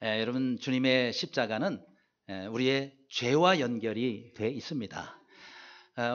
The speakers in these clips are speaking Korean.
여러분, 주님의 십자가는 우리의 죄와 연결이 돼 있습니다.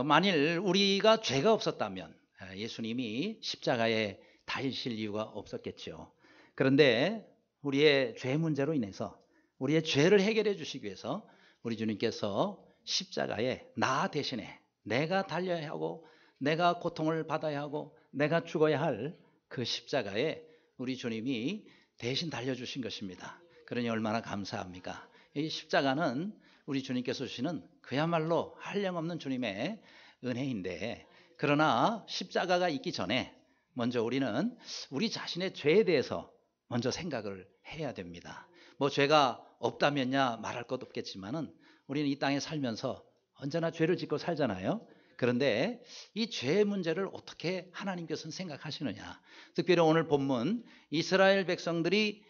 만일 우리가 죄가 없었다면 예수님이 십자가에 달리실 이유가 없었겠죠. 그런데 우리의 죄 문제로 인해서 우리의 죄를 해결해 주시기 위해서 우리 주님께서 십자가에 나 대신에 내가 달려야 하고 내가 고통을 받아야 하고 내가 죽어야 할 그 십자가에 우리 주님이 대신 달려주신 것입니다. 그러니 얼마나 감사합니까? 이 십자가는 우리 주님께서 주시는 그야말로 한량없는 주님의 은혜인데, 그러나 십자가가 있기 전에 먼저 우리는 우리 자신의 죄에 대해서 먼저 생각을 해야 됩니다. 뭐 죄가 없다면야 말할 것 없겠지만은 우리는 이 땅에 살면서 언제나 죄를 짓고 살잖아요. 그런데 이 죄의 문제를 어떻게 하나님께서는 생각하시느냐. 특별히 오늘 본문 이스라엘 백성들이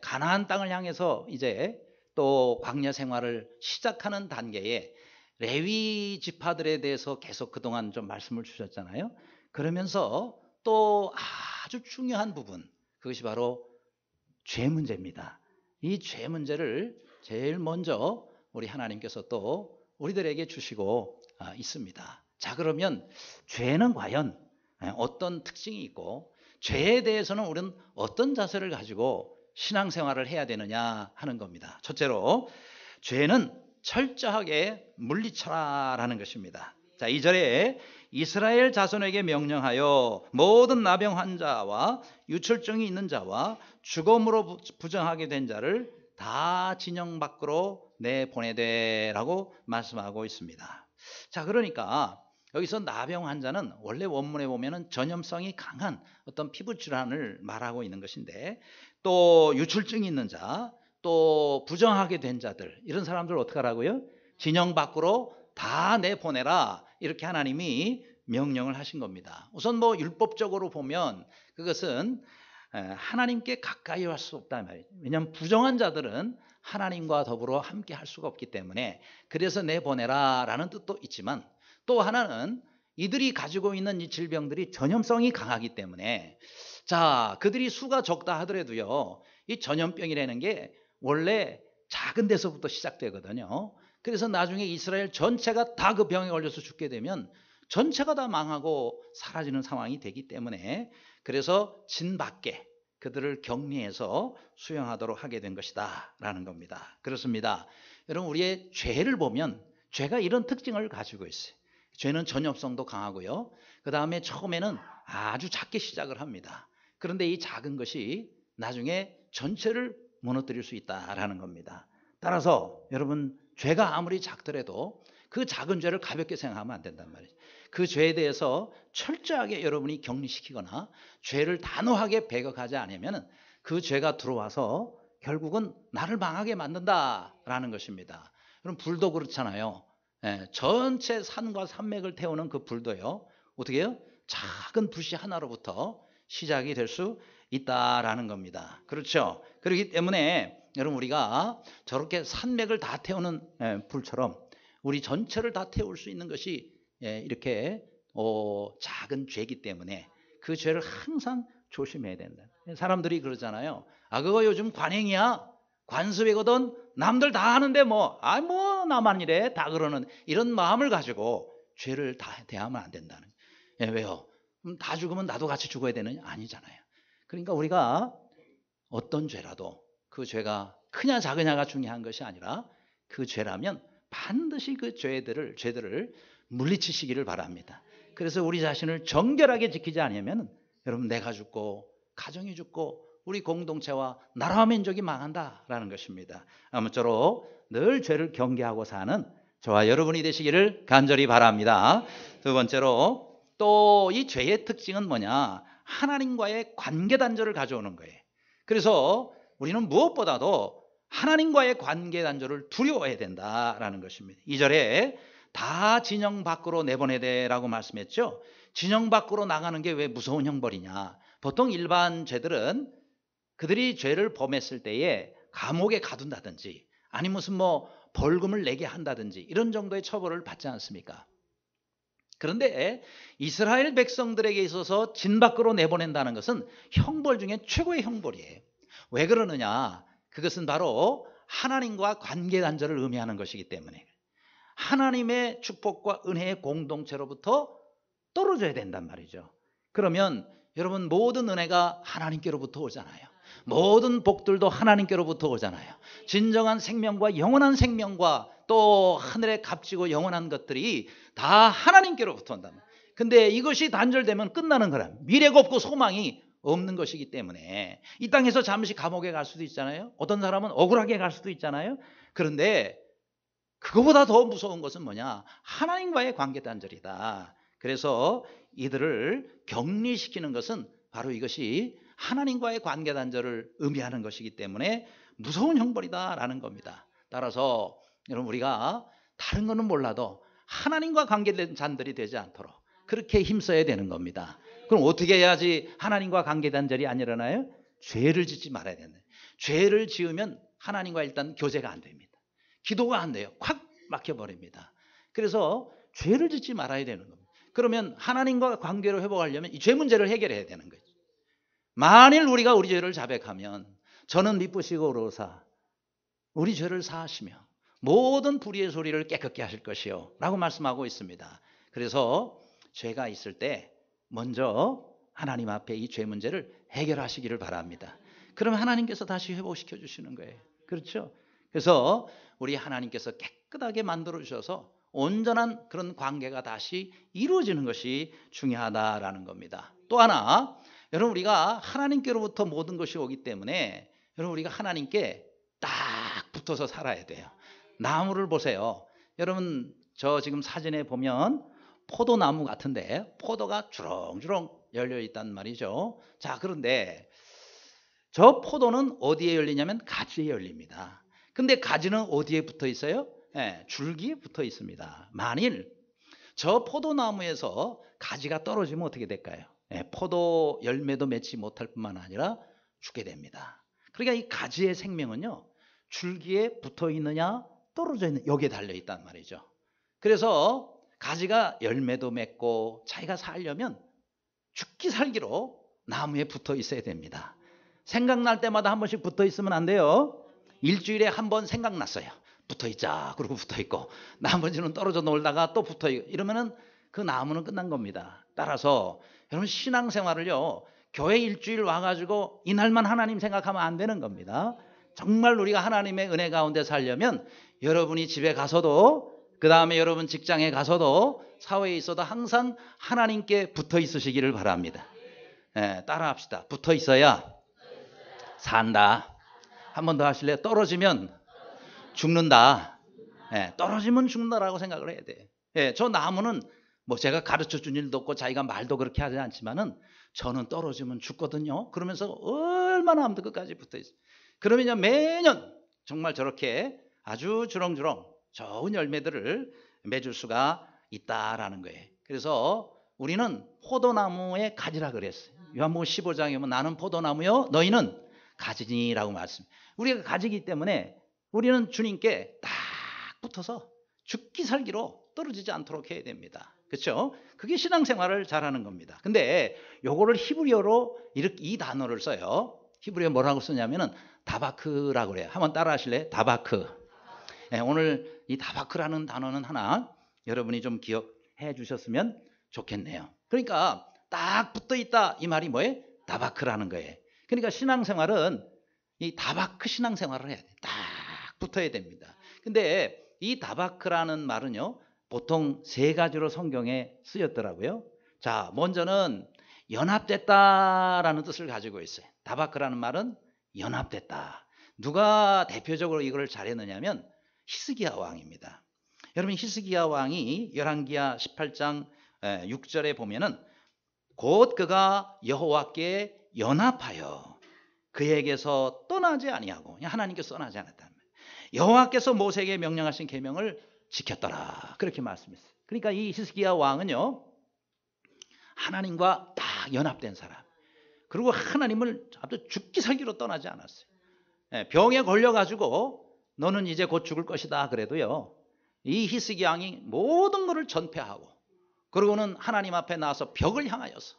가나안 땅을 향해서 이제 또 광야 생활을 시작하는 단계에 레위 지파들에 대해서 계속 그동안 좀 말씀을 주셨잖아요. 그러면서 또 아주 중요한 부분, 그것이 바로 죄 문제입니다. 이 죄 문제를 제일 먼저 우리 하나님께서 또 우리들에게 주시고 있습니다. 자, 그러면 죄는 과연 어떤 특징이 있고 죄에 대해서는 우리는 어떤 자세를 가지고 신앙생활을 해야 되느냐 하는 겁니다. 첫째로 죄는 철저하게 물리쳐라라는 것입니다. 자, 2절에 이스라엘 자손에게 명령하여 모든 나병 환자와 유출증이 있는 자와 죽음으로 부정하게 된 자를 다 진영 밖으로 내보내되라고 말씀하고 있습니다. 자, 그러니까 여기서 나병 환자는 원래 원문에 보면은 전염성이 강한 어떤 피부 질환을 말하고 있는 것인데, 또 유출증이 있는 자, 또 부정하게 된 자들, 이런 사람들 어떻게 하라고요? 진영 밖으로 다 내보내라, 이렇게 하나님이 명령을 하신 겁니다. 우선 뭐 율법적으로 보면 그것은 하나님께 가까이 할 수 없다 말이에요. 왜냐하면 부정한 자들은 하나님과 더불어 함께 할 수가 없기 때문에, 그래서 내보내라 라는 뜻도 있지만, 또 하나는 이들이 가지고 있는 이 질병들이 전염성이 강하기 때문에, 자, 그들이 수가 적다 하더라도요, 이 전염병이라는 게 원래 작은 데서부터 시작되거든요. 그래서 나중에 이스라엘 전체가 다 그 병에 걸려서 죽게 되면 전체가 다 망하고 사라지는 상황이 되기 때문에, 그래서 진 밖에 그들을 격리해서 수용하도록 하게 된 것이다 라는 겁니다. 그렇습니다. 여러분, 우리의 죄를 보면 죄가 이런 특징을 가지고 있어요. 죄는 전염성도 강하고요, 그 다음에 처음에는 아주 작게 시작을 합니다. 그런데 이 작은 것이 나중에 전체를 무너뜨릴 수 있다라는 겁니다. 따라서 여러분, 죄가 아무리 작더라도 그 작은 죄를 가볍게 생각하면 안 된단 말이에요. 그 죄에 대해서 철저하게 여러분이 격리시키거나 죄를 단호하게 배격하지 않으면 그 죄가 들어와서 결국은 나를 망하게 만든다라는 것입니다. 그럼 불도 그렇잖아요. 전체 산과 산맥을 태우는 그 불도요, 어떻게 해요? 작은 불씨 하나로부터 시작이 될 수 있다라는 겁니다. 그렇죠? 그렇기 때문에 여러분, 우리가 저렇게 산맥을 다 태우는 불처럼 우리 전체를 다 태울 수 있는 것이 이렇게 작은 죄이기 때문에 그 죄를 항상 조심해야 된다. 사람들이 그러잖아요. 아, 그거 요즘 관행이야, 관습이거든, 남들 다 하는데 뭐 나만 이래, 다 그러는 이런 마음을 가지고 죄를 다 대하면 안 된다는. 왜요? 다 죽으면 나도 같이 죽어야 되느냐? 아니잖아요. 그러니까 우리가 어떤 죄라도 그 죄가 크냐 작으냐가 중요한 것이 아니라, 그 죄라면 반드시 그 죄들을 물리치시기를 바랍니다. 그래서 우리 자신을 정결하게 지키지 않으면 여러분, 내가 죽고 가정이 죽고 우리 공동체와 나라와 민족이 망한다라는 것입니다. 아무쪼록 늘 죄를 경계하고 사는 저와 여러분이 되시기를 간절히 바랍니다. 두 번째로, 또 이 죄의 특징은 뭐냐? 하나님과의 관계 단절을 가져오는 거예요. 그래서 우리는 무엇보다도 하나님과의 관계 단절을 두려워해야 된다라는 것입니다. 2절에 다 진영 밖으로 내보내되라고 말씀했죠. 진영 밖으로 나가는 게 왜 무서운 형벌이냐? 보통 일반 죄들은 그들이 죄를 범했을 때에 감옥에 가둔다든지 아니면 무슨 벌금을 내게 한다든지 이런 정도의 처벌을 받지 않습니까? 그런데 이스라엘 백성들에게 있어서 진 밖으로 내보낸다는 것은 형벌 중에 최고의 형벌이에요. 왜 그러느냐? 그것은 바로 하나님과 관계 단절을 의미하는 것이기 때문에 하나님의 축복과 은혜의 공동체로부터 떨어져야 된단 말이죠. 그러면 여러분 모든 은혜가 하나님께로부터 오잖아요. 모든 복들도 하나님께로부터 오잖아요. 진정한 생명과 영원한 생명과 또 하늘에 값지고 영원한 것들이 다 하나님께로부터 온단 말이에요. 근데 이것이 단절되면 끝나는 거라. 미래가 없고 소망이 없는 것이기 때문에 이 땅에서 잠시 감옥에 갈 수도 있잖아요. 어떤 사람은 억울하게 갈 수도 있잖아요. 그런데 그거보다 더 무서운 것은 뭐냐? 하나님과의 관계 단절이다. 그래서 이들을 격리시키는 것은 바로 이것이 하나님과의 관계 단절을 의미하는 것이기 때문에 무서운 형벌이다라는 겁니다. 따라서 여러분 우리가 다른 거는 몰라도 하나님과 관계된 잔들이 되지 않도록 그렇게 힘써야 되는 겁니다. 그럼 어떻게 해야지 하나님과 관계 단절이 안 일어나요? 죄를 짓지 말아야 된다. 죄를 지으면 하나님과 일단 교제가 안 됩니다. 기도가 안 돼요. 콱 막혀버립니다. 그래서 죄를 짓지 말아야 되는 겁니다. 그러면 하나님과 관계를 회복하려면 이 죄 문제를 해결해야 되는 거죠. 만일 우리가 우리 죄를 자백하면 저는 미쁘시고 의로우사 우리 죄를 사하시며 모든 불의의 소리를 깨끗게 하실 것이요 라고 말씀하고 있습니다. 그래서 죄가 있을 때 먼저 하나님 앞에 이 죄 문제를 해결하시기를 바랍니다. 그러면 하나님께서 다시 회복시켜 주시는 거예요. 그렇죠? 그래서 우리 하나님께서 깨끗하게 만들어 주셔서 온전한 그런 관계가 다시 이루어지는 것이 중요하다라는 겁니다. 또 하나, 여러분 우리가 하나님께로부터 모든 것이 오기 때문에 여러분 우리가 하나님께 딱 붙어서 살아야 돼요. 나무를 보세요. 여러분 저 지금 사진에 보면 포도나무 같은데 포도가 주렁주렁 열려 있단 말이죠. 자, 그런데 저 포도는 어디에 열리냐면 가지에 열립니다. 근데 가지는 어디에 붙어 있어요? 줄기에 붙어 있습니다. 만일 저 포도나무에서 가지가 떨어지면 어떻게 될까요? 포도 열매도 맺지 못할 뿐만 아니라 죽게 됩니다. 그러니까 이 가지의 생명은요, 줄기에 붙어 있느냐 떨어져 있는 여기에 달려 있단 말이죠. 그래서 가지가 열매도 맺고 자기가 살려면 죽기 살기로 나무에 붙어 있어야 됩니다. 생각날 때마다 한 번씩 붙어 있으면 안 돼요. 일주일에 한 번 생각났어요. 붙어 있자. 그러고 붙어 있고 나머지는 떨어져 놀다가 또 붙어 있고 이러면은 그 나무는 끝난 겁니다. 따라서 여러분 신앙생활을요, 교회 일주일 와가지고 이날만 하나님 생각하면 안 되는 겁니다. 정말 우리가 하나님의 은혜 가운데 살려면 여러분이 집에 가서도 그 다음에 여러분 직장에 가서도 사회에 있어도 항상 하나님께 붙어 있으시기를 바랍니다. 따라합시다. 붙어 있어야 산다. 한 번 더 하실래요? 떨어지면 죽는다. 떨어지면 죽는다라고 생각을 해야 돼요. 저 나무는 뭐 제가 가르쳐 준 일도 없고 자기가 말도 그렇게 하지 않지만은 저는 떨어지면 죽거든요. 그러면서 얼마나 아무도 끝까지 붙어 있어요. 그러면 매년 정말 저렇게 아주 주렁주렁 좋은 열매들을 맺을 수가 있다라는 거예요. 그래서 우리는 포도나무의 가지라 그랬어요. 요한복음 15장에 보면 나는 포도나무요 너희는 가지니라고 말씀. 우리가 가지기 때문에 우리는 주님께 딱 붙어서 죽기 살기로 떨어지지 않도록 해야 됩니다. 그렇죠? 그게 신앙생활을 잘하는 겁니다. 근데 요거를 히브리어로 이렇게 이 단어를 써요. 히브리어 뭐라고 쓰냐면은 다바크라고 그래요. 한번 따라 하실래요? 다바크. 오늘 이 다바크라는 단어는 하나 여러분이 좀 기억해 주셨으면 좋겠네요. 그러니까 딱 붙어 있다 이 말이 뭐예요? 다바크라는 거예요. 그러니까 신앙생활은 이 다바크 신앙생활을 해야 돼. 딱 붙어야 됩니다. 근데 이 다바크라는 말은요, 보통 세 가지로 성경에 쓰였더라고요. 자, 먼저는 연합됐다라는 뜻을 가지고 있어요. 다바크라는 말은 연합됐다. 누가 대표적으로 이걸 잘했느냐면 히스기야 왕입니다. 여러분 히스기야 왕이 열왕기하 18장 6절에 보면은 곧 그가 여호와께 연합하여 그에게서 떠나지 아니하고 하나님께서 떠나지 않았다. 여호와께서 모세에게 명령하신 계명을 지켰더라. 그렇게 말씀했어요. 그러니까 이 히스기야 왕은요, 하나님과 딱 연합된 사람. 그리고 하나님을 아주 죽기 살기로 떠나지 않았어요. 병에 걸려가지고 너는 이제 곧 죽을 것이다 그래도요, 이 히스기야 왕이 모든 것을 전폐하고 그러고는 하나님 앞에 나와서 벽을 향해서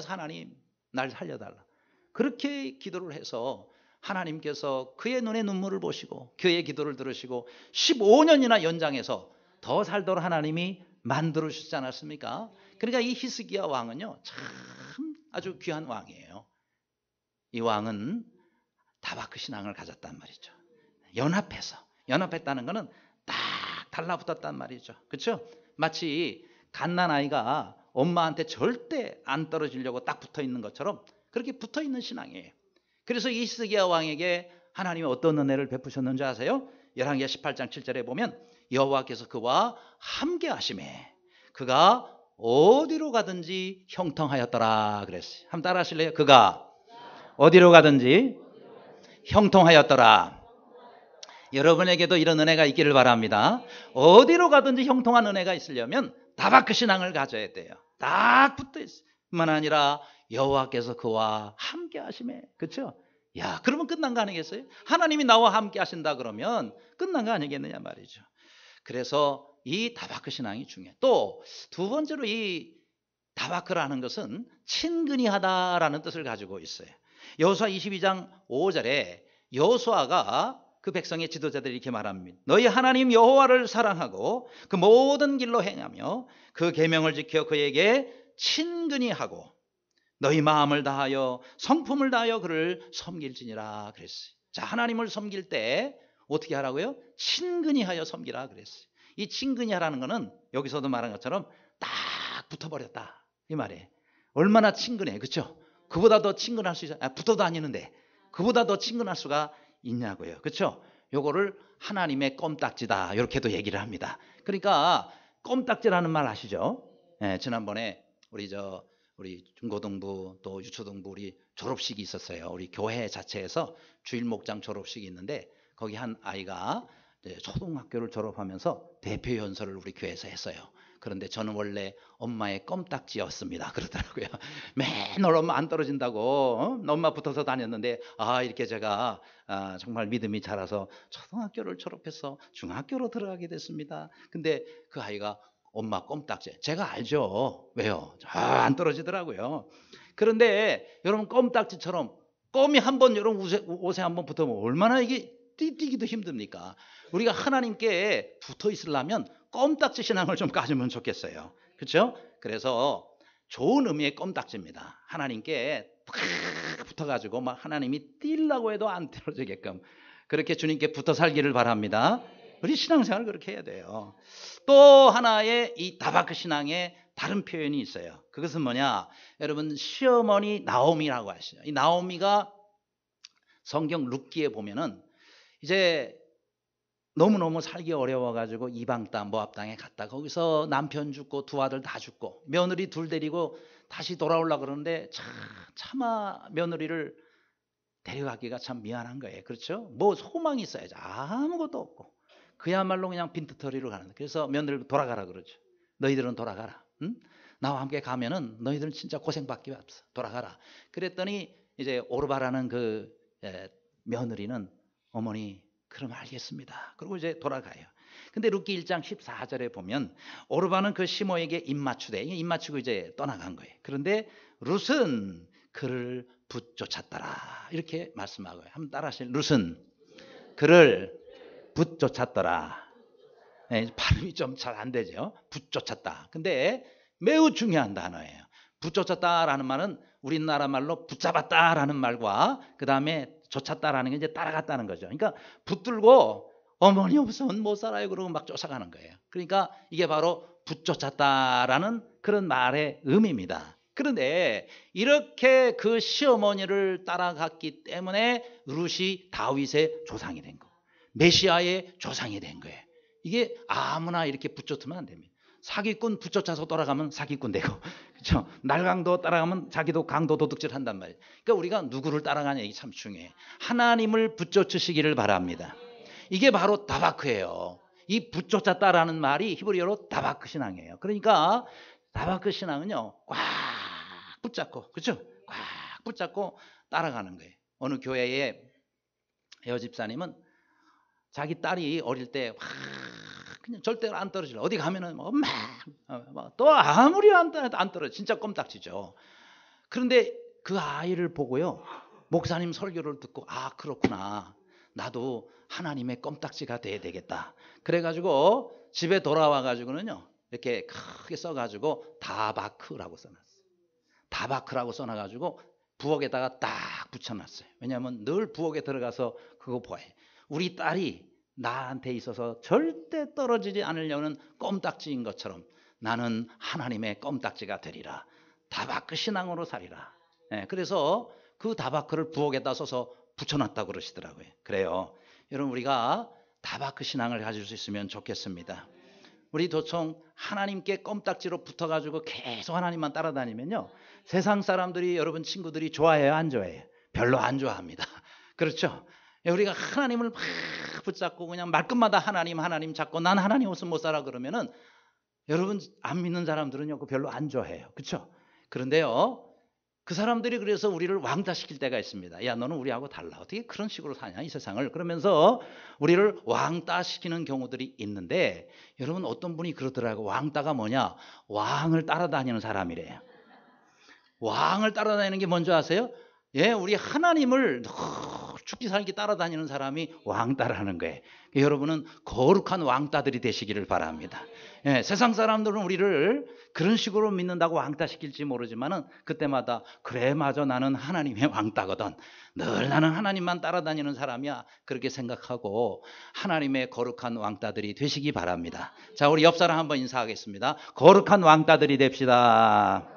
하나님 날 살려달라 그렇게 기도를 해서 하나님께서 그의 눈에 눈물을 보시고 그의 기도를 들으시고 15년이나 연장해서 더 살도록 하나님이 만들어 주시지 않았습니까? 그러니까 이 히스기야 왕은요, 참 아주 귀한 왕이에요. 이 왕은 다바크 신앙을 가졌단 말이죠. 연합했다는 것은 딱 달라붙었단 말이죠. 그렇죠? 마치 갓난아이가 엄마한테 절대 안 떨어지려고 딱 붙어 있는 것처럼 그렇게 붙어 있는 신앙이에요. 그래서 이 히스기야 왕에게 하나님이 어떤 은혜를 베푸셨는지 아세요? 열왕기하 18장 7절에 보면 여호와께서 그와 함께 하심에 그가 어디로 가든지 형통하였더라 그랬어요. 한번 따라 하실래요? 그가 어디로 가든지 형통하였더라. 여러분에게도 이런 은혜가 있기를 바랍니다. 어디로 가든지 형통한 은혜가 있으려면 다바크 신앙을 가져야 돼요. 딱 붙어 있어요. 뿐만 아니라 여호와께서 그와 함께 하심에. 그렇죠? 야, 그러면 끝난 거 아니겠어요? 하나님이 나와 함께 하신다 그러면 끝난 거 아니겠느냐 말이죠. 그래서 이 다바크 신앙이 중요해요. 또 두 번째로 이 다바크라는 것은 친근히 하다라는 뜻을 가지고 있어요. 여호수아 22장 5절에 여호수아가 그 백성의 지도자들이 이렇게 말합니다. 너희 하나님 여호와를 사랑하고 그 모든 길로 행하며 그 계명을 지켜 그에게 친근히 하고 너희 마음을 다하여 성품을 다하여 그를 섬길지니라 그랬어요. 자, 하나님을 섬길 때 어떻게 하라고요? 친근히 하여 섬기라 그랬어요. 이 친근히 하라는 것은 여기서도 말한 것처럼 딱 붙어버렸다 이 말이에요. 얼마나 친근해, 그렇죠? 그보다 더 친근할 수 있어요. 붙어 다니는데 그보다 더 친근할 수가 있냐고요. 그렇죠? 요거를 하나님의 껌딱지다 이렇게도 얘기를 합니다. 그러니까 껌딱지라는 말 아시죠? 네, 지난번에 우리 중고등부 또 유초등부 우리 졸업식이 있었어요. 우리 교회 자체에서 주일 목장 졸업식이 있는데 거기 한 아이가 초등학교를 졸업하면서 대표 연설을 우리 교회에서 했어요. 그런데 저는 원래 엄마의 껌딱지였습니다 그러더라고요. 맨날 엄마 안 떨어진다고 엄마 붙어서 다녔는데 이렇게 제가 정말 믿음이 자라서 초등학교를 졸업해서 중학교로 들어가게 됐습니다. 근데 그 아이가 엄마 껌딱지. 제가 알죠. 왜요? 안 떨어지더라고요. 그런데 여러분 껌딱지처럼 껌이 한번 여러분 옷에 한번 붙으면 얼마나 이게 뛰기도 힘듭니까? 우리가 하나님께 붙어 있으려면 껌딱지 신앙을 좀 가지면 좋겠어요. 그렇죠? 그래서 좋은 의미의 껌딱지입니다. 하나님께 탁 붙어가지고 막 하나님이 뛸라고 해도 안 떨어지게끔 그렇게 주님께 붙어 살기를 바랍니다. 우리 신앙생활을 그렇게 해야 돼요. 또 하나의 이 다바크 신앙의 다른 표현이 있어요. 그것은 뭐냐? 여러분 시어머니 나오미라고 하시죠. 이 나오미가 성경 룻기에 보면은 이제 너무너무 살기 어려워가지고 이방 땅 모압 땅에 갔다 거기서 남편 죽고 두 아들 다 죽고 며느리 둘 데리고 다시 돌아오려고 그러는데 차마 며느리를 데려가기가 참 미안한 거예요. 그렇죠? 뭐 소망이 있어야지. 아무것도 없고 그야말로 그냥 빈트터리로 가는 거예요. 그래서 며느리를 돌아가라 그러죠. 너희들은 돌아가라. 응? 나와 함께 가면은 너희들은 진짜 고생밖에 없어. 돌아가라. 그랬더니 이제 오르바라는 그 며느리는 어머니 그럼 알겠습니다. 그리고 이제 돌아가요. 근데 룻기 1장 14절에 보면 오르바는 그 시모에게 입 맞추고 이제 떠나간 거예요. 그런데 룻은 그를 붙쫓았더라. 이렇게 말씀하고요. 한번 따라 하세요. 룻은 그를 붙쫓았더라. 네, 발음이 좀 잘 안 되죠. 붙쫓았다. 근데 매우 중요한 단어예요. 붙쫓았다라는 말은 우리나라 말로 붙잡았다라는 말과 그 다음에 쫓았다라는 게 이제 따라갔다는 거죠. 그러니까 붙들고 어머니 없으면 못 살아요 그러고 막 쫓아가는 거예요. 그러니까 이게 바로 붙쫓았다라는 그런 말의 의미입니다. 그런데 이렇게 그 시어머니를 따라갔기 때문에 룻이 다윗의 조상이 된 거, 메시아의 조상이 된 거예요. 이게 아무나 이렇게 붙쫓으면 안 됩니다. 사기꾼 붙쫓아서 돌아가면 사기꾼 되고, 그렇죠? 날강도 따라가면 자기도 강도 도둑질 한단 말이에요. 그러니까 우리가 누구를 따라가냐 이게 참 중요해. 하나님을 붙쫓으시기를 바랍니다. 이게 바로 다바크예요. 이 붙쫓았다라는 말이 히브리어로 다바크 신앙이에요. 그러니까 다바크 신앙은요, 꽉 붙잡고, 그렇죠? 꽉 붙잡고 따라가는 거예요. 어느 교회의 여집사님은 자기 딸이 어릴 때 그냥 절대로 안 떨어지려. 어디 가면은 또 아무리 안 떨어져. 진짜 껌딱지죠. 그런데 그 아이를 보고요, 목사님 설교를 듣고 아 그렇구나. 나도 하나님의 껌딱지가 돼야 되겠다. 그래가지고 집에 돌아와가지고는요. 이렇게 크게 써가지고 다바크라고 써놨어요. 다바크라고 써놔가지고 부엌에다가 딱 붙여놨어요. 왜냐하면 늘 부엌에 들어가서 그거 보아요. 우리 딸이 나한테 있어서 절대 떨어지지 않으려는 껌딱지인 것처럼 나는 하나님의 껌딱지가 되리라. 다바크 신앙으로 살리라. 그래서 그 다바크를 부엌에다 써서 붙여놨다고 그러시더라고요. 그래요. 여러분 우리가 다바크 신앙을 가질 수 있으면 좋겠습니다. 우리 도청 하나님께 껌딱지로 붙어가지고 계속 하나님만 따라다니면요. 세상 사람들이 여러분 친구들이 좋아해요? 안 좋아해요? 별로 안 좋아합니다. 그렇죠? 우리가 하나님을 막 붙잡고 그냥 말끝마다 하나님 잡고 난 하나님 없으면 못 살아 그러면은 여러분 안 믿는 사람들은요. 그거 별로 안 좋아해요. 그렇죠? 그런데요. 그 사람들이 그래서 우리를 왕따시킬 때가 있습니다. 야 너는 우리하고 달라. 어떻게 그런 식으로 사냐 이 세상을. 그러면서 우리를 왕따시키는 경우들이 있는데 여러분 어떤 분이 그러더라고요. 왕따가 뭐냐. 왕을 따라다니는 사람이래요. 왕을 따라다니는 게 뭔지 아세요? 예, 우리 하나님을 죽기 살기 따라다니는 사람이 왕따라는 거예요. 여러분은 거룩한 왕따들이 되시기를 바랍니다. 예, 세상 사람들은 우리를 그런 식으로 믿는다고 왕따시킬지 모르지만은 그때마다 그래 맞아 나는 하나님의 왕따거든. 늘 나는 하나님만 따라다니는 사람이야. 그렇게 생각하고 하나님의 거룩한 왕따들이 되시기 바랍니다. 자, 우리 옆 사람 한번 인사하겠습니다. 거룩한 왕따들이 됩시다.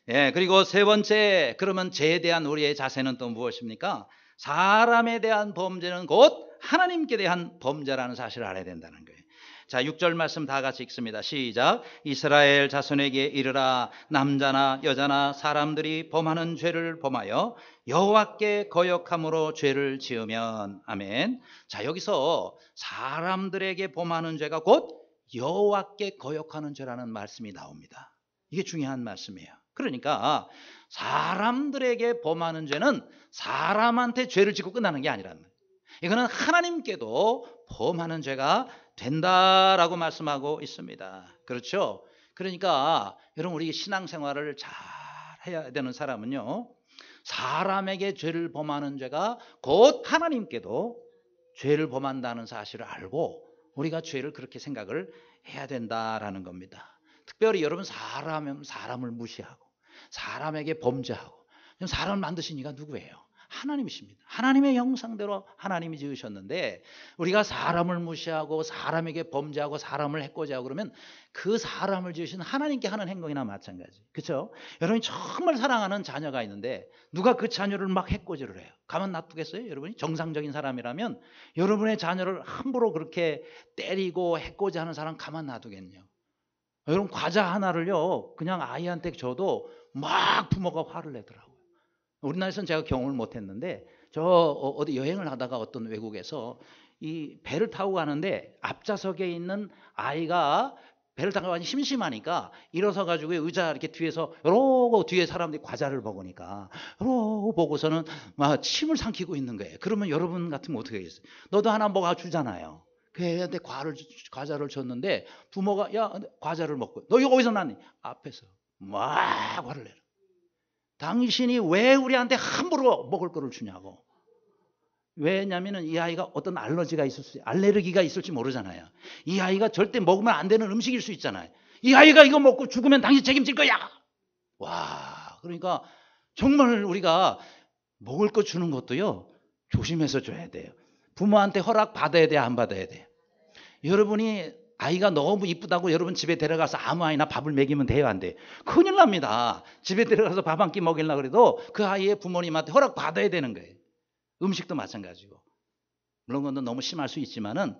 예, 그리고 세 번째, 그러면 죄에 대한 우리의 자세는 또 무엇입니까? 사람에 대한 범죄는 곧 하나님께 대한 범죄라는 사실을 알아야 된다는 거예요. 자, 6절 말씀 다 같이 읽습니다. 시작. 이스라엘 자손에게 이르라. 남자나 여자나 사람들이 범하는 죄를 범하여 여호와께 거역함으로 죄를 지으면. 아멘. 자, 여기서 사람들에게 범하는 죄가 곧 여호와께 거역하는 죄라는 말씀이 나옵니다. 이게 중요한 말씀이에요. 그러니까 사람들에게 범하는 죄는 사람한테 죄를 짓고 끝나는 게 아니라는 거예요. 이거는 하나님께도 범하는 죄가 된다라고 말씀하고 있습니다. 그렇죠? 그러니까 여러분 우리 신앙생활을 잘 해야 되는 사람은요. 사람에게 죄를 범하는 죄가 곧 하나님께도 죄를 범한다는 사실을 알고 우리가 죄를 그렇게 생각을 해야 된다라는 겁니다. 특별히 여러분 사람을 무시하고 사람에게 범죄하고 사람을 만드신 이가 누구예요? 하나님이십니다. 하나님의 형상대로 하나님이 지으셨는데 우리가 사람을 무시하고 사람에게 범죄하고 사람을 해코지하고 그러면 그 사람을 지으신 하나님께 하는 행동이나 마찬가지. 그렇죠? 여러분이 정말 사랑하는 자녀가 있는데 누가 그 자녀를 막 해코지를 해요. 가만 놔두겠어요? 여러분이 정상적인 사람이라면 여러분의 자녀를 함부로 그렇게 때리고 해코지하는 사람 가만 놔두겠냐. 여러분 과자 하나를요 그냥 아이한테 줘도 막 부모가 화를 내더라고요. 우리나라에서는 제가 경험을 못했는데 저 어디 여행을 하다가 어떤 외국에서 이 배를 타고 가는데 앞좌석에 있는 아이가 배를 타고 가니 심심하니까 일어서 가지고 의자 이렇게 뒤에서 이러고 뒤에 사람들이 과자를 먹으니까 이러고 보고서는 막 침을 삼키고 있는 거예요. 그러면 여러분 같으면 어떻게 하겠어요? 너도 하나 먹어 주잖아요. 그 애한테 과자를 줬는데 부모가 야 과자를 먹고 너 이거 어디서 났니? 앞에서 막 화를 내라. 당신이 왜 우리한테 함부로 먹을 거를 주냐고. 왜냐하면 이 아이가 어떤 알레르기가 있을지 모르잖아요. 이 아이가 절대 먹으면 안 되는 음식일 수 있잖아요. 이 아이가 이거 먹고 죽으면 당신 책임질 거야. 와, 그러니까 정말 우리가 먹을 거 주는 것도요 조심해서 줘야 돼요. 부모한테 허락 받아야 돼, 안 받아야 돼? 여러분이 아이가 너무 이쁘다고 여러분 집에 데려가서 아무 아이나 밥을 먹이면 돼요, 안 돼요? 큰일 납니다. 집에 데려가서 밥 한 끼 먹이려고 그래도 그 아이의 부모님한테 허락 받아야 되는 거예요. 음식도 마찬가지고. 물론 그건 너무 심할 수 있지만은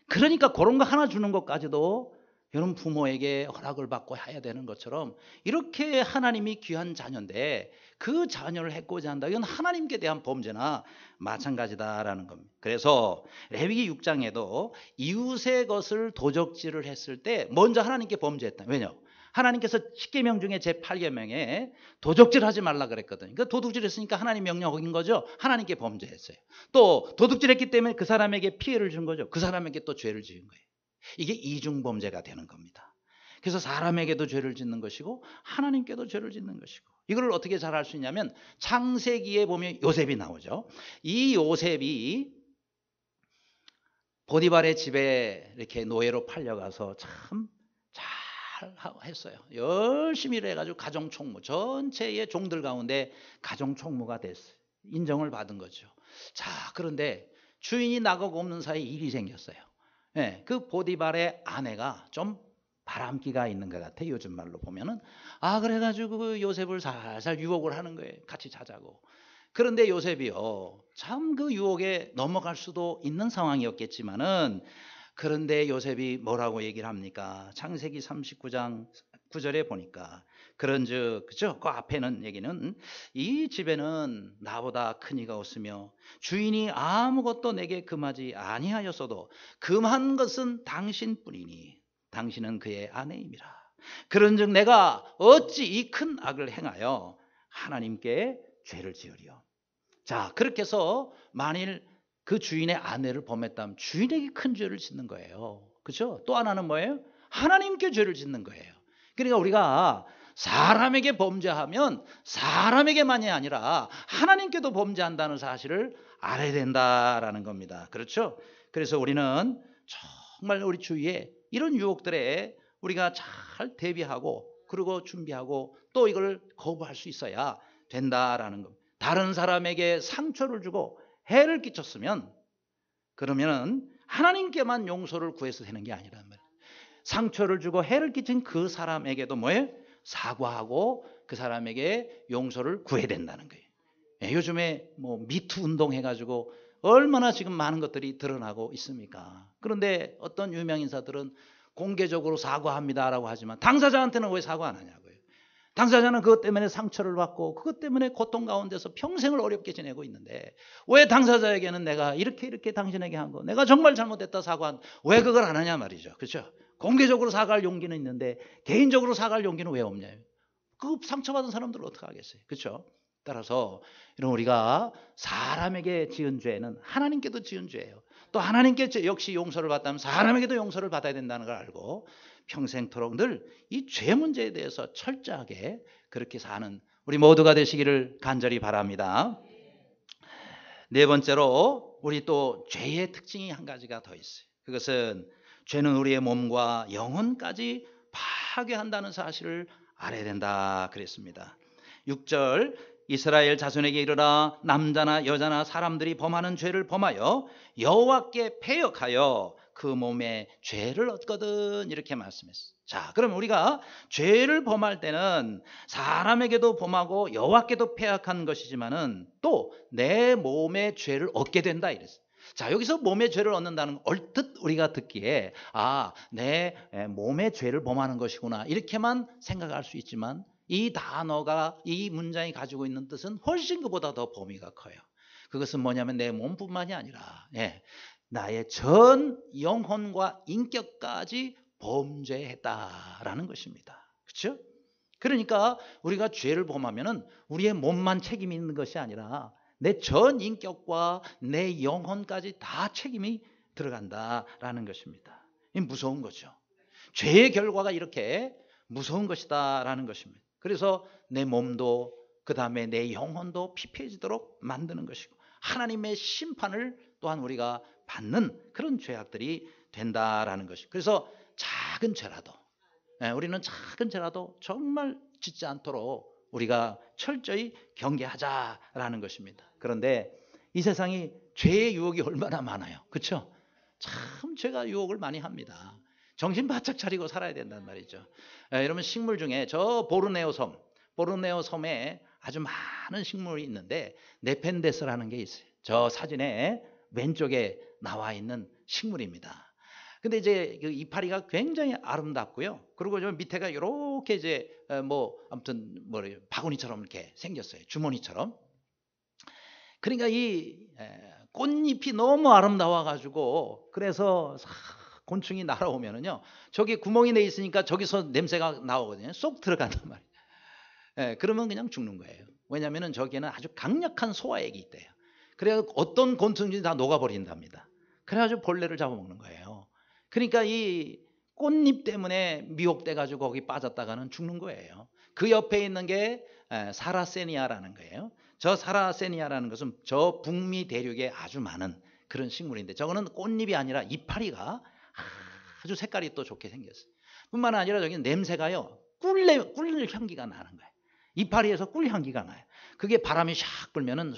그러니까 그런 거 하나 주는 것까지도 여러분 부모에게 허락을 받고 해야 되는 것처럼 이렇게 하나님이 귀한 자녀인데 그 자녀를 해코지 한다. 이건 하나님께 대한 범죄나 마찬가지다라는 겁니다. 그래서 레위기 6장에도 이웃의 것을 도적질을 했을 때 먼저 하나님께 범죄했다. 왜냐? 하나님께서 10계명 중에 제8계명에 도적질하지 말라 그랬거든요. 그러니까 도둑질했으니까 하나님 명령 어긴 거죠. 하나님께 범죄했어요. 또 도둑질했기 때문에 그 사람에게 피해를 준 거죠. 그 사람에게 또 죄를 지은 거예요. 이게 이중범죄가 되는 겁니다. 그래서 사람에게도 죄를 짓는 것이고 하나님께도 죄를 짓는 것이고 이걸 어떻게 잘 알 수 있냐면 창세기에 보면 요셉이 나오죠. 이 요셉이 보디발의 집에 이렇게 노예로 팔려가서 참 잘 했어요. 열심히 일해가지고 가정총무, 전체의 종들 가운데 가정총무가 됐어요. 인정을 받은 거죠. 자, 그런데 주인이 나가고 없는 사이에 일이 생겼어요. 예, 그 보디발의 아내가 좀 바람기가 있는 것 같아, 요즘 말로 보면은. 그래가지고 그 요셉을 살살 유혹을 하는 거예요. 같이 자자고. 그런데 요셉이요, 참 그 유혹에 넘어갈 수도 있는 상황이었겠지만은, 그런데 요셉이 뭐라고 얘기를 합니까? 창세기 39장 9절에 보니까 그런즉, 그죠? 그 앞에는 얘기는, 이 집에는 나보다 큰 이가 없으며 주인이 아무것도 내게 금하지 아니하였어도 금한 것은 당신뿐이니 당신은 그의 아내임이라. 그런즉 내가 어찌 이 큰 악을 행하여 하나님께 죄를 지으리요. 자, 그렇게 해서 만일 그 주인의 아내를 범했다면 주인에게 큰 죄를 짓는 거예요. 그렇죠? 또 하나는 뭐예요? 하나님께 죄를 짓는 거예요. 그러니까 우리가 사람에게 범죄하면 사람에게만이 아니라 하나님께도 범죄한다는 사실을 알아야 된다라는 겁니다. 그렇죠? 그래서 우리는 정말 우리 주위에 이런 유혹들에 우리가 잘 대비하고, 그리고 준비하고, 또 이걸 거부할 수 있어야 된다라는 겁니다. 다른 사람에게 상처를 주고 해를 끼쳤으면, 그러면은 하나님께만 용서를 구해서 되는 게 아니란 말이에요. 상처를 주고 해를 끼친 그 사람에게도 뭐예요? 사과하고 그 사람에게 용서를 구해야 된다는 거예요. 요즘에 뭐 미투 운동 해가지고 얼마나 지금 많은 것들이 드러나고 있습니까? 그런데 어떤 유명 인사들은 공개적으로 사과합니다라고 하지만 당사자한테는 왜 사과 안 하냐고요. 당사자는 그것 때문에 상처를 받고 그것 때문에 고통 가운데서 평생을 어렵게 지내고 있는데, 왜 당사자에게는 내가 이렇게 당신에게 한 거, 내가 정말 잘못했다 사과한, 왜 그걸 안 하냐 말이죠. 그렇죠? 공개적으로 사과할 용기는 있는데 개인적으로 사과할 용기는 왜 없냐요. 그 상처받은 사람들은 어떻게 하겠어요. 그렇죠? 따라서 이런 우리가 사람에게 지은 죄는 하나님께도 지은 죄예요. 또 하나님께 역시 용서를 받다면 사람에게도 용서를 받아야 된다는 걸 알고 평생토록 늘 이 죄 문제에 대해서 철저하게 그렇게 사는 우리 모두가 되시기를 간절히 바랍니다. 네 번째로, 우리 또 죄의 특징이 한 가지가 더 있어요. 그것은 죄는 우리의 몸과 영혼까지 파괴한다는 사실을 알아야 된다 그랬습니다. 6절, 이스라엘 자손에게 이르라, 남자나 여자나 사람들이 범하는 죄를 범하여 여호와께 패역하여 그 몸에 죄를 얻거든, 이렇게 말씀했어요. 자, 그럼 우리가 죄를 범할 때는 사람에게도 범하고 여호와께도 패역한 것이지만은 또 내 몸에 죄를 얻게 된다 이랬어요. 자, 여기서 몸의 죄를 얻는다는 건 얼뜻 우리가 듣기에 내 몸의 죄를 범하는 것이구나, 이렇게만 생각할 수 있지만, 이 단어가, 이 문장이 가지고 있는 뜻은 훨씬 그보다 더 범위가 커요. 그것은 뭐냐면 내 몸뿐만이 아니라 나의 전 영혼과 인격까지 범죄했다라는 것입니다. 그렇죠? 그러니까 우리가 죄를 범하면은 우리의 몸만 책임이 있는 것이 아니라 내 전 인격과 내 영혼까지 다 책임이 들어간다라는 것입니다. 이 무서운 거죠. 죄의 결과가 이렇게 무서운 것이다라는 것입니다. 그래서 내 몸도 그 다음에 내 영혼도 피폐해지도록 만드는 것이고, 하나님의 심판을 또한 우리가 받는 그런 죄악들이 된다라는 것이고, 그래서 작은 죄라도, 우리는 작은 죄라도 정말 짓지 않도록 우리가 철저히 경계하자라는 것입니다. 그런데 이 세상이 죄의 유혹이 얼마나 많아요. 그렇죠? 참 죄가 유혹을 많이 합니다. 정신 바짝 차리고 살아야 된단 말이죠. 여러분, 식물 중에 저 보르네오 섬에 아주 많은 식물이 있는데 네펜데스라는 게 있어요. 저 사진에 왼쪽에 나와 있는 식물입니다. 근데 이제 그 이파리가 굉장히 아름답고요. 그리고 저 밑에가 이렇게 이제 아무튼 바구니처럼 이렇게 생겼어요. 주머니처럼. 그러니까 이 꽃잎이 너무 아름다워가지고, 그래서 곤충이 날아오면은요, 저기 구멍이 내 있으니까 저기서 냄새가 나오거든요. 쏙 들어간단 말이에요. 그러면 그냥 죽는 거예요. 왜냐하면은 저기에는 아주 강력한 소화액이 있대요. 그래서 어떤 곤충들이 다 녹아버린답니다. 그래가지고 벌레를 잡아먹는 거예요. 그러니까 이 꽃잎 때문에 미혹돼가지고 거기 빠졌다가는 죽는 거예요. 그 옆에 있는 게 사라세니아라는 거예요. 저 사라세니아라는 것은 저 북미 대륙에 아주 많은 그런 식물인데, 저거는 꽃잎이 아니라 이파리가 아주 색깔이 또 좋게 생겼어요. 뿐만 아니라 저기는 냄새가요, 꿀 향기가 나는 거예요. 이파리에서 꿀 향기가 나요. 그게 바람이 샥 불면은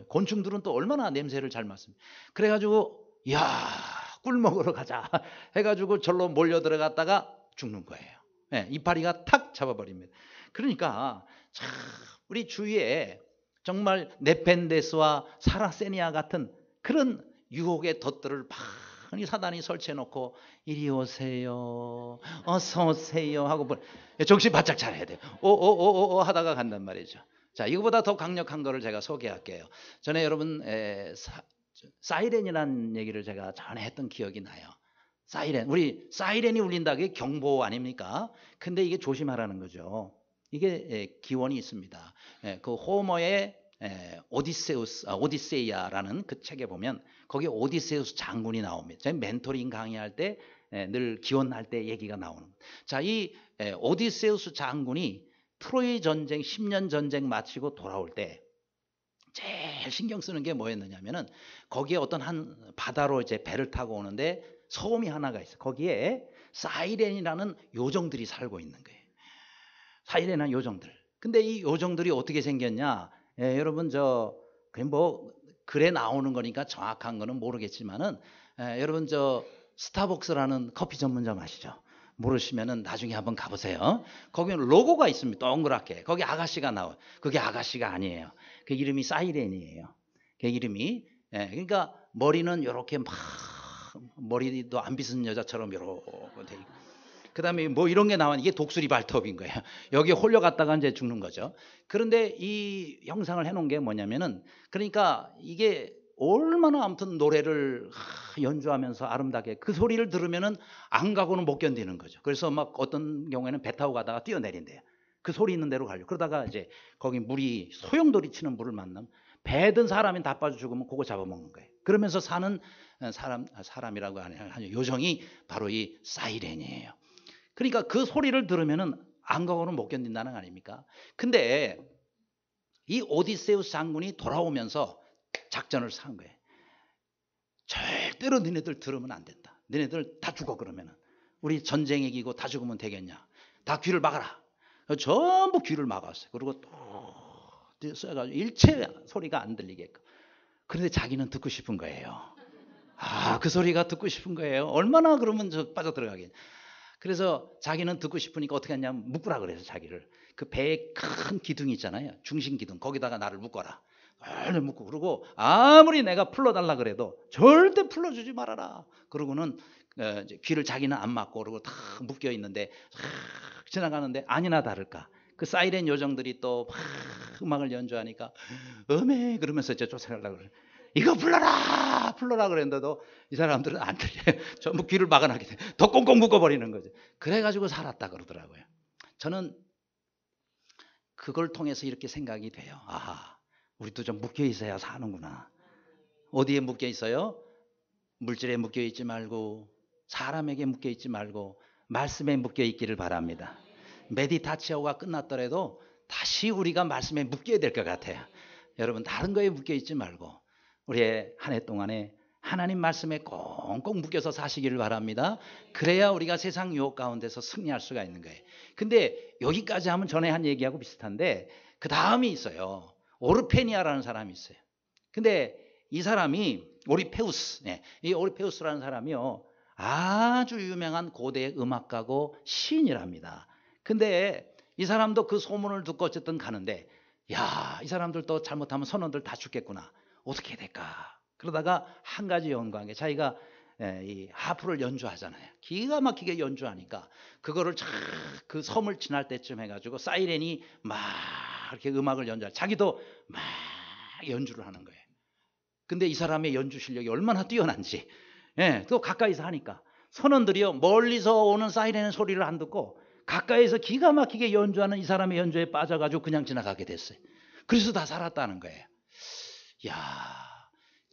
곤충들은 또 얼마나 냄새를 잘 맡습니다. 그래가지고 야, 꿀 먹으러 가자 해가지고 절로 몰려 들어갔다가 죽는 거예요. 네, 이파리가 탁 잡아버립니다. 그러니까 참 우리 주위에 정말 네펜데스와 사라세니아 같은 그런 유혹의 덫들을 많이 사단이 설치해놓고 이리 오세요, 어서 오세요 하고 정신 바짝 차려야 돼요. 오오오오 하다가 간단 말이죠. 자, 이거보다 더 강력한 거를 제가 소개할게요. 전에 여러분 사이렌이라는 얘기를 제가 전에 했던 기억이 나요. 사이렌, 우리 사이렌이 울린다, 그게 경보 아닙니까? 근데 이게 조심하라는 거죠. 이게 기원이 있습니다. 그 호머의 오디세이아라는 그 책에 보면 거기에 오디세우스 장군이 나옵니다. 제가 멘토링 강의할 때 늘 기원할 때 얘기가 나오는 거예요. 자, 이 오디세우스 장군이 트로이 전쟁 10년 전쟁 마치고 돌아올 때 제일 신경 쓰는 게 뭐였느냐면은 거기에 어떤 한 바다로 이제 배를 타고 오는데 섬이 하나가 있어요. 거기에 사이렌이라는 요정들이 살고 있는 거예요. 사이렌한 요정들. 근데 이 요정들이 어떻게 생겼냐? 여러분 그냥 뭐 글에 나오는 거니까 정확한 거는 모르겠지만은 여러분 스타벅스라는 커피 전문점 아시죠? 모르시면은 나중에 한번 가보세요. 거기는 로고가 있습니다. 동그랗게. 거기 아가씨가 나와요. 그게 아가씨가 아니에요. 그 이름이 사이렌이에요. 그 이름이. 그러니까 머리는 이렇게 막 머리도 안 빗은 여자처럼 이렇게 돼 있고. 그 다음에 뭐 이런 게 나와. 이게 독수리 발톱인 거예요. 여기에 홀려갔다가 이제 죽는 거죠. 그런데 이 형상을 해놓은 게 뭐냐면은, 그러니까 이게 얼마나 아무튼 노래를 연주하면서 아름답게 그 소리를 들으면은 안 가고는 못 견디는 거죠. 그래서 막 어떤 경우에는 배 타고 가다가 뛰어내린대요. 그 소리 있는 대로 가려고. 그러다가 이제 거기 물이 소용돌이 치는 물을 만나면 배든 사람이 다 빠져 죽으면 그거 잡아먹는 거예요. 그러면서 사는 사람이라고 하는 요정이 바로 이 사이렌이에요. 그러니까 그 소리를 들으면은 안 가고는 못 견딘다는 거 아닙니까? 근데 이 오디세우스 장군이 돌아오면서 작전을 산 거예요. 절대로 너네들 들으면 안 된다. 너네들 다 죽어. 그러면은 우리 전쟁에 이기고 다 죽으면 되겠냐? 다 귀를 막아라. 전부 귀를 막았어요. 그리고 또 써가지고 일체 소리가 안 들리게끔. 그런데 자기는 듣고 싶은 거예요. 그 소리가 듣고 싶은 거예요. 얼마나 그러면 빠져 들어가겠냐. 그래서 자기는 듣고 싶으니까 어떻게 하냐면 묶으라 그래서 자기를 그 배에 큰 기둥이 있잖아요. 중심 기둥. 거기다가 나를 묶어라. 얼른 묶고, 그러고 아무리 내가 풀러달라 그래도 절대 풀러주지 말아라. 그러고는 이제 귀를 자기는 안 막고 그러고 다 묶여 있는데 지나가는데 아니나 다를까 그 사이렌 요정들이 또 음악을 연주하니까 음에 그러면서 이제 쫓아가려고 그래. 이거 불러라 그랬는데도 이 사람들은 안 들려요. 전부 귀를 막아놨기 때문에 더 꽁꽁 묶어버리는 거죠. 그래가지고 살았다 그러더라고요. 저는 그걸 통해서 이렇게 생각이 돼요. 우리도 좀 묶여 있어야 사는구나. 어디에 묶여 있어요? 물질에 묶여 있지 말고 사람에게 묶여 있지 말고 말씀에 묶여 있기를 바랍니다. 메디타치오가 끝났더라도 다시 우리가 말씀에 묶여야 될 것 같아요. 여러분 다른 거에 묶여 있지 말고 우리의 한 해 동안에 하나님 말씀에 꽁꽁 묶여서 사시기를 바랍니다. 그래야 우리가 세상 유혹 가운데서 승리할 수가 있는 거예요. 근데 여기까지 하면 전에 한 얘기하고 비슷한데 그 다음이 있어요. 오르페니아라는 사람이 있어요. 근데 이 사람이 오리페우스, 이 오리페우스라는 사람이요 아주 유명한 고대 음악가고 시인이랍니다. 근데 이 사람도 그 소문을 듣고 어쨌든 가는데 이 사람들도 잘못하면 선원들 다 죽겠구나. 어떻게 해야 될까? 그러다가 한 가지 영광에 자기가 이 하프를 연주하잖아요. 기가 막히게 연주하니까 그거를 그 섬을 지날 때쯤 해가지고 사이렌이 막 이렇게 음악을 연주하. 자기도 막 연주를 하는 거예요. 근데 이 사람의 연주 실력이 얼마나 뛰어난지, 또 가까이서 하니까 선원들이요 멀리서 오는 사이렌 소리를 안 듣고 가까이서 기가 막히게 연주하는 이 사람의 연주에 빠져가지고 그냥 지나가게 됐어요. 그래서 다 살았다는 거예요.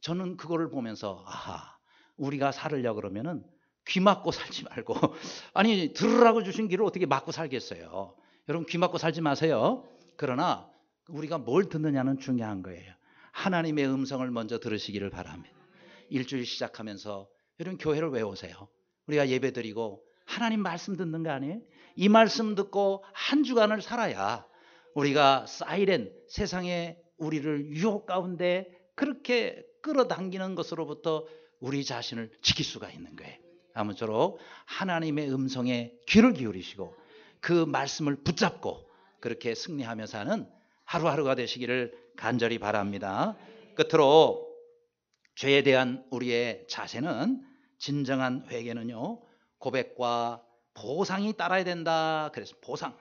저는 그거를 보면서 우리가 살으려 그러면은 귀 막고 살지 말고 아니 들으라고 주신 길을 어떻게 막고 살겠어요. 여러분 귀 막고 살지 마세요. 그러나 우리가 뭘 듣느냐는 중요한 거예요. 하나님의 음성을 먼저 들으시기를 바랍니다. 일주일 시작하면서 여러분 교회를 왜 오세요? 우리가 예배드리고 하나님 말씀 듣는 거 아니에요? 이 말씀 듣고 한 주간을 살아야 우리가 사이렌, 세상에 우리를 유혹 가운데 그렇게 끌어당기는 것으로부터 우리 자신을 지킬 수가 있는 거예요. 아무쪼록 하나님의 음성에 귀를 기울이시고 그 말씀을 붙잡고 그렇게 승리하며 사는 하루하루가 되시기를 간절히 바랍니다. 끝으로 죄에 대한 우리의 자세는, 진정한 회개는요, 고백과 보상이 따라야 된다. 그래서 보상.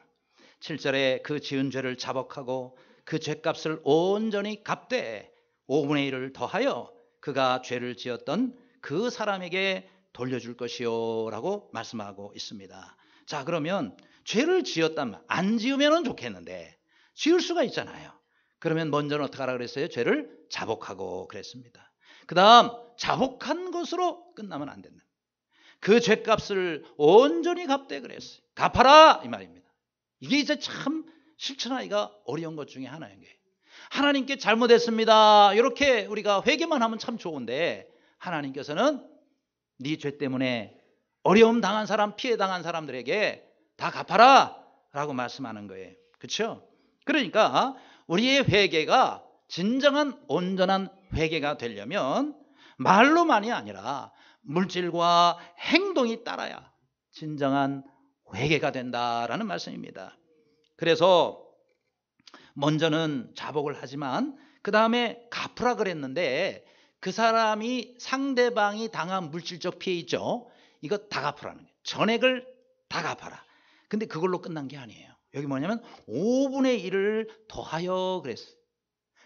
7절에 그 지은 죄를 자복하고 그 죄값을 온전히 갚되 5분의 1을 더하여 그가 죄를 지었던 그 사람에게 돌려줄 것이요 라고 말씀하고 있습니다. 자, 그러면 죄를 지었다면, 안 지으면 좋겠는데 지을 수가 있잖아요. 그러면 먼저는 어떻게 하라 그랬어요? 죄를 자복하고 그랬습니다. 그 다음 자복한 것으로 끝나면 안 된다. 그 죄값을 온전히 갚되 그랬어요. 갚아라 이 말입니다. 이게 이제 참 실천하기가 어려운 것 중에 하나인 거예요. 하나님께 잘못했습니다, 이렇게 우리가 회개만 하면 참 좋은데 하나님께서는 네 죄 때문에 어려움 당한 사람, 피해 당한 사람들에게 다 갚아라 라고 말씀하는 거예요. 그렇죠? 그러니까 우리의 회개가 진정한 온전한 회개가 되려면 말로만이 아니라 물질과 행동이 따라야 진정한 회개가 된다라는 말씀입니다. 그래서 먼저는 자복을 하지만 그 다음에 갚으라 그랬는데, 그 사람이, 상대방이 당한 물질적 피해 있죠, 이거 다 갚으라는 거예요. 전액을 다 갚아라. 근데 그걸로 끝난 게 아니에요. 여기 뭐냐면 5분의 1을 더하여 그랬어요.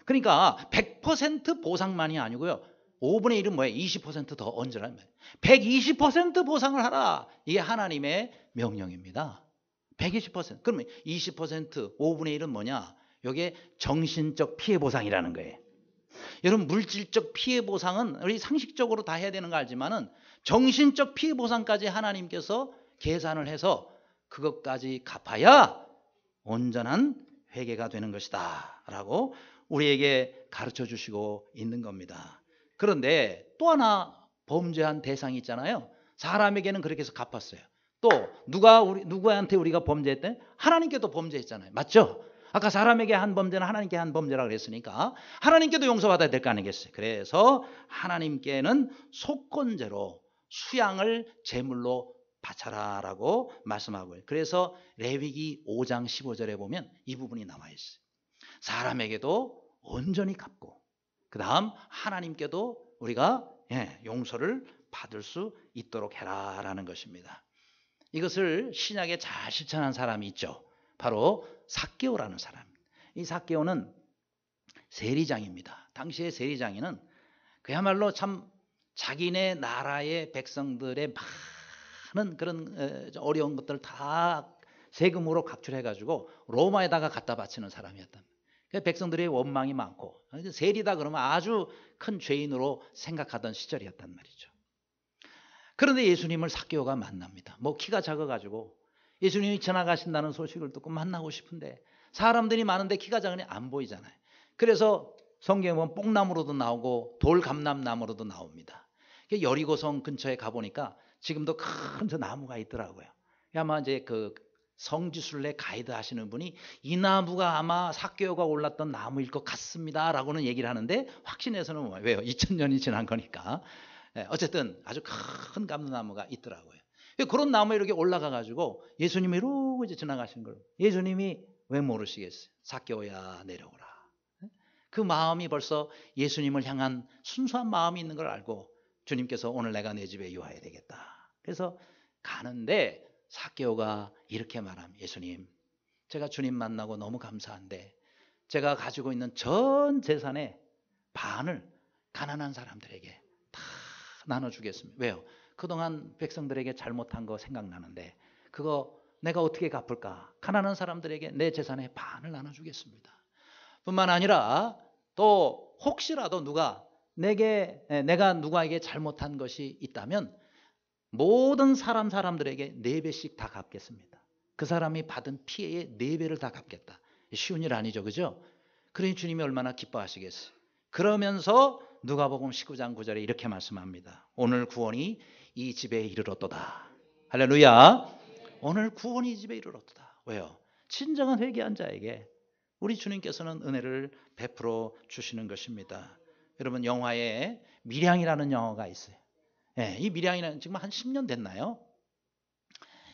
그러니까 100% 보상만이 아니고요, 5분의 1은 뭐예요? 20% 더 얹으라는 거예요. 120% 보상을 하라. 이게 하나님의 명령입니다. 120%. 그러면 20%, 5분의 1은 뭐냐? 이게 정신적 피해 보상이라는 거예요. 여러분, 물질적 피해 보상은 우리 상식적으로 다 해야 되는 거 알지만은 정신적 피해 보상까지 하나님께서 계산을 해서 그것까지 갚아야 온전한 회개가 되는 것이다 라고 우리에게 가르쳐 주시고 있는 겁니다. 그런데 또 하나 범죄한 대상이 있잖아요. 사람에게는 그렇게 해서 갚았어요. 또 누구한테 우리가 범죄했대? 하나님께도 범죄했잖아요. 맞죠? 아까 사람에게 한 범죄는 하나님께 한 범죄라고 그랬으니까 하나님께도 용서받아야 될 거 아니겠어요? 그래서 하나님께는 속건제로 수양을 제물로 바쳐라라고 말씀하고요. 그래서 레위기 5장 15절에 보면 이 부분이 나와 있어요. 사람에게도 온전히 갚고 그 다음 하나님께도 우리가 용서를 받을 수 있도록 해라라는 것입니다. 이것을 신약에 잘 실천한 사람이 있죠. 바로 삭개오라는 사람. 이 삭개오는 세리장입니다. 당시의 세리장에는 그야말로 참 자기네 나라의 백성들의 많은 그런 어려운 것들을 다 세금으로 각출해가지고 로마에다가 갖다 바치는 사람이었단 말이에요. 백성들의 원망이 많고, 세리다 그러면 아주 큰 죄인으로 생각하던 시절이었단 말이죠. 그런데 예수님을 삭개오가 만납니다. 뭐 키가 작아가지고 예수님이 지나가신다는 소식을 듣고 만나고 싶은데 사람들이 많은데 키가 작으니 안 보이잖아요. 그래서 성경에 보면 뽕나무로도 나오고 돌감람나무로도 나옵니다. 여리고성 근처에 가보니까 지금도 큰 저 나무가 있더라고요. 아마 이제 그 성지순례 가이드 하시는 분이 이 나무가 아마 삭개오가 올랐던 나무일 것 같습니다 라고는 얘기를 하는데 확신해서는 뭐예요? 왜요? 2000년이 지난 거니까. 어쨌든 아주 큰 감람나무가 있더라고요. 그런 나무에 이렇게 올라가 가지고 예수님이 이러고 이제 지나가신 걸 예수님이 왜 모르시겠어요? 삭개오야 내려오라. 그 마음이 벌써 예수님을 향한 순수한 마음이 있는 걸 알고 주님께서 오늘 내가 내 집에 유하여야 되겠다. 그래서 가는데 삭개오가 이렇게 말합니다. 예수님, 제가 주님 만나고 너무 감사한데 제가 가지고 있는 전 재산의 반을 가난한 사람들에게 다 나눠주겠습니다. 왜요? 그동안 백성들에게 잘못한 거 생각나는데 그거 내가 어떻게 갚을까? 가난한 사람들에게 내 재산의 반을 나눠주겠습니다. 뿐만 아니라 또 혹시라도 내가 누구에게 잘못한 것이 있다면 모든 사람들에게 4배씩 다 갚겠습니다. 그 사람이 받은 피해의 4배를 다 갚겠다. 쉬운 일 아니죠. 그죠? 그러니 주님이 얼마나 기뻐하시겠어요. 그러면서 누가복음 19장 9절에 이렇게 말씀합니다. 오늘 구원이 이 집에 이르렀도다. 할렐루야. 오늘 구원이 이 집에 이르렀도다. 왜요? 진정한 회개한 자에게 우리 주님께서는 은혜를 베풀어 주시는 것입니다. 여러분, 영화에 밀양이라는 영화가 있어요. 네, 이 밀양이라는 지금 한 10년 됐나요?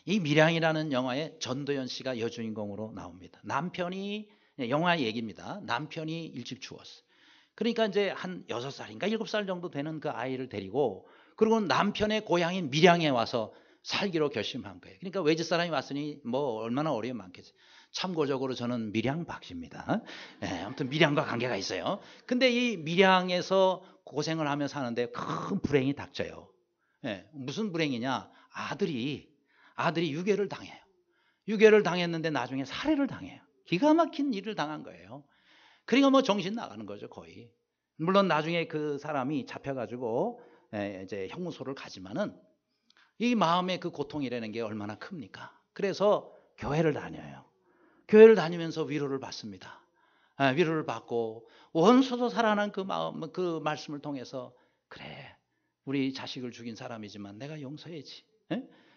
이 밀양이라는 영화에 전도연 씨가 여주인공으로 나옵니다. 남편이, 영화 얘기입니다. 남편이 일찍 죽었어요. 그러니까 이제 한 6살인가 7살 정도 되는 그 아이를 데리고, 그리고 남편의 고향인 밀양에 와서 살기로 결심한 거예요. 그러니까 외지 사람이 왔으니 뭐 얼마나 어려움이 많겠어요. 참고적으로 저는 밀양 박씨입니다. 아무튼 밀양과 관계가 있어요. 근데 이 밀양에서 고생을 하며 사는데 큰 불행이 닥쳐요. 무슨 불행이냐? 아들이 유괴를 당해요. 유괴를 당했는데 나중에 살해를 당해요. 기가 막힌 일을 당한 거예요. 그러니까 뭐 정신 나가는 거죠, 거의. 물론 나중에 그 사람이 잡혀가지고 이제 형무소를 가지만은 이 마음의 그 고통이라는 게 얼마나 큽니까? 그래서 교회를 다녀요. 교회를 다니면서 위로를 받습니다. 위로를 받고 원수도 살아난 그 마음, 그 말씀을 통해서, 그래, 우리 자식을 죽인 사람이지만 내가 용서해야지.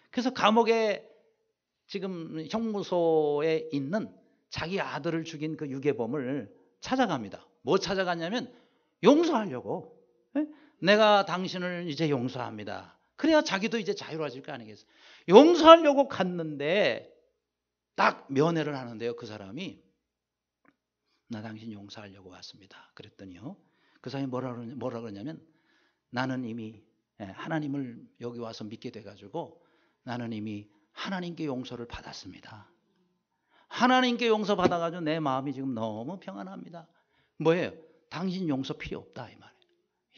그래서 감옥에, 지금 형무소에 있는 자기 아들을 죽인 그 유괴범을 찾아갑니다. 뭐 찾아갔냐면 용서하려고. 내가 당신을 이제 용서합니다. 그래야 자기도 이제 자유로워질 거 아니겠어요? 용서하려고 갔는데 딱 면회를 하는데요, 그 사람이, 나 당신 용서하려고 왔습니다. 그랬더니요, 그 사람이 뭐라 그러냐면, 나는 이미 하나님을 여기 와서 믿게 돼가지고 나는 이미 하나님께 용서를 받았습니다. 하나님께 용서 받아가지고 내 마음이 지금 너무 평안합니다. 뭐예요? 당신 용서 필요 없다, 이 말이에요.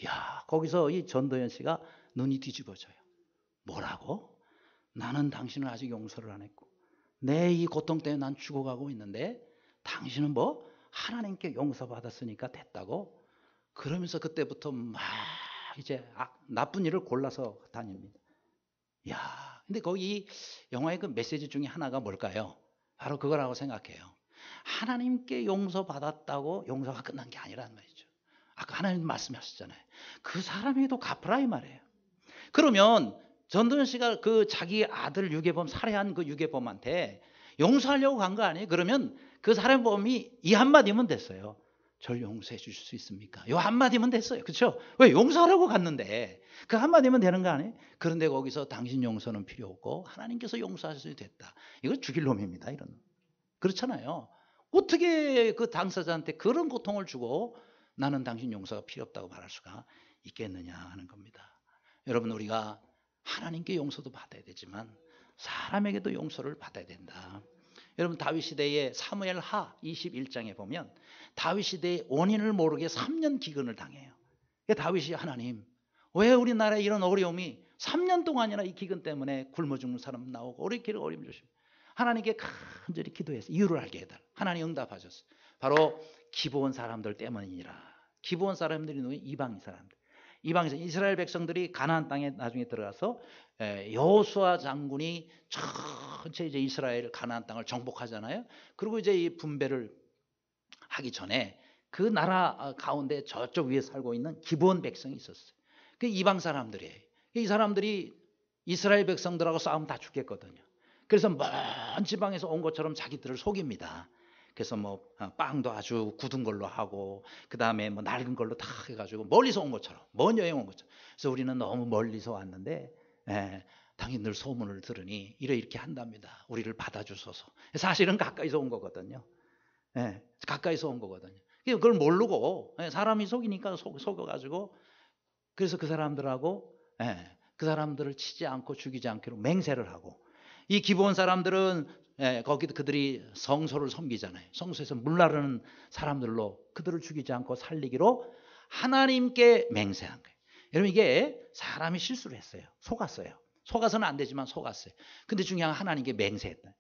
이야, 거기서 이 전도연 씨가 눈이 뒤집어져요. 뭐라고? 나는 당신을 아직 용서를 안 했고 내 이 고통 때문에 난 죽어가고 있는데 당신은 뭐 하나님께 용서받았으니까 됐다고? 그러면서 그때부터 막 이제 나쁜 일을 골라서 다닙니다. 야, 근데 거기 영화의 그 메시지 중에 하나가 뭘까요? 바로 그거라고 생각해요. 하나님께 용서받았다고 용서가 끝난 게 아니란 말이죠. 아까 하나님 말씀하셨잖아요. 그 사람에게도 갚으라, 이 말이에요. 그러면 전도연 씨가 그 자기 아들 유괴범 살해한 그 유괴범한테 용서하려고 간 거 아니에요? 그러면 그 사람범이 이 한마디면 됐어요. 절 용서해 주실 수 있습니까? 이 한마디면 됐어요. 그렇죠? 왜? 용서하려고 갔는데 그 한마디면 되는 거 아니에요? 그런데 거기서 당신 용서는 필요 없고 하나님께서 용서하셔도 됐다. 이거 죽일 놈입니다. 이런. 그렇잖아요. 어떻게 그 당사자한테 그런 고통을 주고 나는 당신 용서가 필요 없다고 말할 수가 있겠느냐 하는 겁니다. 여러분, 우리가 하나님께 용서도 받아야 되지만 사람에게도 용서를 받아야 된다. 여러분, 다윗 시대의 사무엘하 21장에 보면 다윗 시대의 원인을 모르게 3년 기근을 당해요. 다윗이, 하나님, 왜 우리나라에 이런 어려움이 3년 동안이나 이 기근 때문에 굶어 죽는 사람 나오고 어려움을 주시고, 하나님께 간절히 기도해서 이유를 알게 해달라. 하나님 응답하셨어요. 바로 기브온 사람들 때문이니라. 기브온 사람들이 누구예요? 이방 사람들. 이방에서 이스라엘 백성들이 가나안 땅에 나중에 들어가서 여호수아 장군이 전체 이제 이스라엘 가나안 땅을 정복하잖아요. 그리고 이제 이 분배를 하기 전에 그 나라 가운데 저쪽 위에 살고 있는 기브온 백성이 있었어요. 그 이방 사람들이에요. 이 사람들이 이스라엘 백성들하고 싸우면 다 죽겠거든요. 그래서 먼 지방에서 온 것처럼 자기들을 속입니다. 그래서 뭐 빵도 아주 굳은 걸로 하고, 그 다음에 뭐 낡은 걸로 다 해가지고 멀리서 온 것처럼, 먼 여행 온 것처럼. 그래서 우리는 너무 멀리서 왔는데 당신들 소문을 들으니 이렇게 한답니다. 우리를 받아주소서. 사실은 가까이서 온 거거든요. 가까이서 온 거거든요. 그걸 모르고 사람이 속이니까 속여가지고, 그래서 그 사람들하고 그 사람들을 치지 않고 죽이지 않기로 맹세를 하고, 이 기브온 사람들은 거기 그들이 성소를 섬기잖아요. 성소에서 물 나르는 사람들로 그들을 죽이지 않고 살리기로 하나님께 맹세한 거예요. 여러분, 이게 사람이 실수를 했어요. 속았어요. 속아서는 안 되지만 속았어요. 근데 중요한 건 하나님께 맹세했다.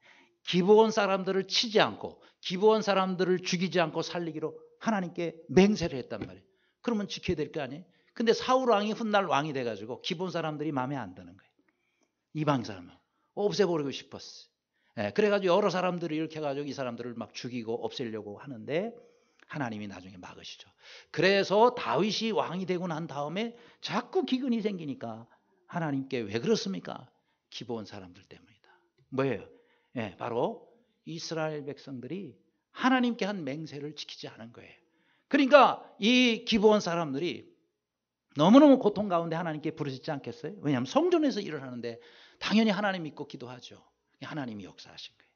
기브온 사람들을 치지 않고 기브온 사람들을 죽이지 않고 살리기로 하나님께 맹세를 했단 말이에요. 그러면 지켜야 될 거 아니에요. 근데 사울 왕이 훗날 왕이 돼가지고 기브온 사람들이 마음에 안 드는 거예요. 이방 사람을 없애버리고 싶었어요. 그래가지고 여러 사람들을 일으켜가지고 이 사람들을 막 죽이고 없애려고 하는데 하나님이 나중에 막으시죠. 그래서 다윗이 왕이 되고 난 다음에 자꾸 기근이 생기니까 하나님께 왜 그렇습니까? 기브온 사람들 때문이다. 뭐예요? 바로 이스라엘 백성들이 하나님께 한 맹세를 지키지 않은 거예요. 그러니까 이 기브온 사람들이 너무너무 고통 가운데 하나님께 부르짖지 않겠어요? 왜냐하면 성전에서 일을 하는데 당연히 하나님 믿고 기도하죠. 하나님이 역사하신 거예요.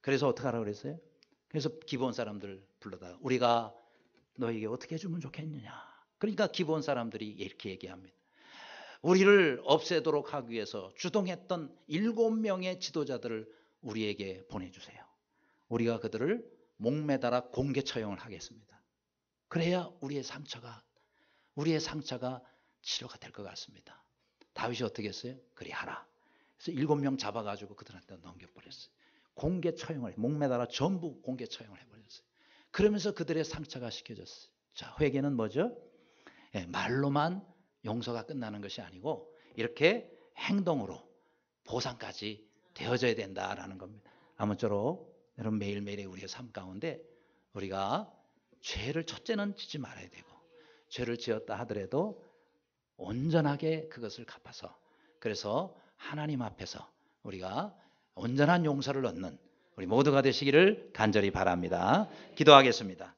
그래서 어떻게 하라고 그랬어요? 그래서 기브온 사람들 불러다가 우리가 너에게 어떻게 해주면 좋겠느냐. 그러니까 기브온 사람들이 이렇게 얘기합니다. 우리를 없애도록 하기 위해서 주동했던 7명의 지도자들을 우리에게 보내주세요. 우리가 그들을 목매달아 공개 처형을 하겠습니다. 그래야 우리의 상처가 치료가 될 것 같습니다. 다윗이 어떻게 했어요? 그리하라. 그래서 7명 잡아가지고 그들한테 넘겨버렸어요. 공개 처형을, 목매달아 전부 공개 처형을 해버렸어요. 그러면서 그들의 상처가 씻겨졌어요. 자, 회개는 뭐죠? 말로만 용서가 끝나는 것이 아니고 이렇게 행동으로 보상까지 되어져야 된다라는 겁니다. 아무쪼록 여러분 매일매일의 우리의 삶 가운데 우리가 죄를 첫째는 짓지 말아야 되고 죄를 지었다 하더라도 온전하게 그것을 갚아서 그래서 하나님 앞에서 우리가 온전한 용서를 얻는 우리 모두가 되시기를 간절히 바랍니다. 기도하겠습니다.